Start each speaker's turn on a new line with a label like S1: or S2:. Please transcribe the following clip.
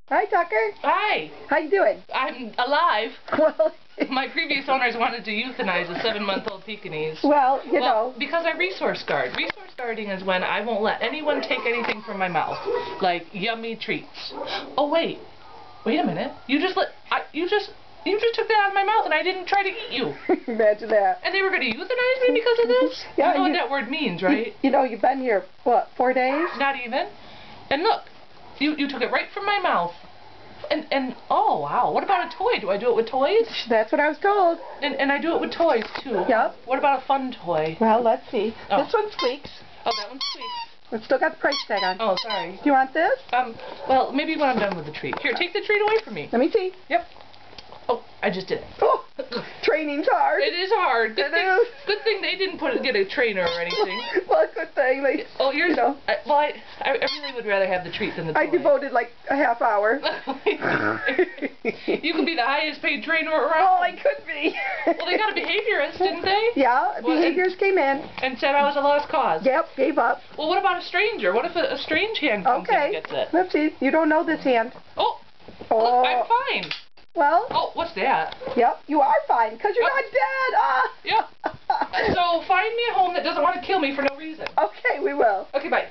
S1: Hi, Tucker.
S2: Hi.
S1: How you doing?
S2: I'm alive.
S1: Well,
S2: My previous owners wanted to euthanize a 7-month-old Pekingese.
S1: well, you know.
S2: Because I resource guard. Resource guarding is when I won't let anyone take anything from my mouth, like yummy treats. Oh wait a minute. You just took that out of my mouth, and I didn't try to eat you.
S1: Imagine that.
S2: And they were going to euthanize me because of this?
S1: Yeah,
S2: you know what that word means, right?
S1: You know, you've been here, what, 4 days?
S2: Not even. And look, you took it right from my mouth. And oh wow, what about a toy? Do I do it with toys?
S1: That's what I was told.
S2: And I do it with toys too.
S1: Yep.
S2: What about a fun toy?
S1: Well, let's see.
S2: Oh.
S1: This one squeaks.
S2: Oh, that one's sweet.
S1: It's still got the price tag on.
S2: Oh, sorry.
S1: Do you want this?
S2: Well, maybe when I'm done with the treat. Here, take the treat away from me.
S1: Let me see.
S2: Yep. Oh, I just did it.
S1: Oh, training's hard.
S2: It is hard. Good thing they didn't get a trainer or anything.
S1: Well, good thing.
S2: Oh, yours.
S1: You know.
S2: I really would rather have the treat than the toy.
S1: I devoted like a half hour.
S2: You could be the highest paid trainer around.
S1: Oh, I could be.
S2: Well, they got a behaviorist, didn't they?
S1: Yeah, behaviors came in.
S2: And said I was a lost cause.
S1: Yep, gave up.
S2: Well, what about a stranger? What if a strange hand comes in and gets it?
S1: Let's see. You don't know this hand.
S2: Oh, look, I'm fine.
S1: Well.
S2: Oh, what's that?
S1: Yep, you are fine, because you're not dead. Ah.
S2: Yep. So find me a home that doesn't want to kill me for no reason.
S1: Okay, we will.
S2: Okay, bye.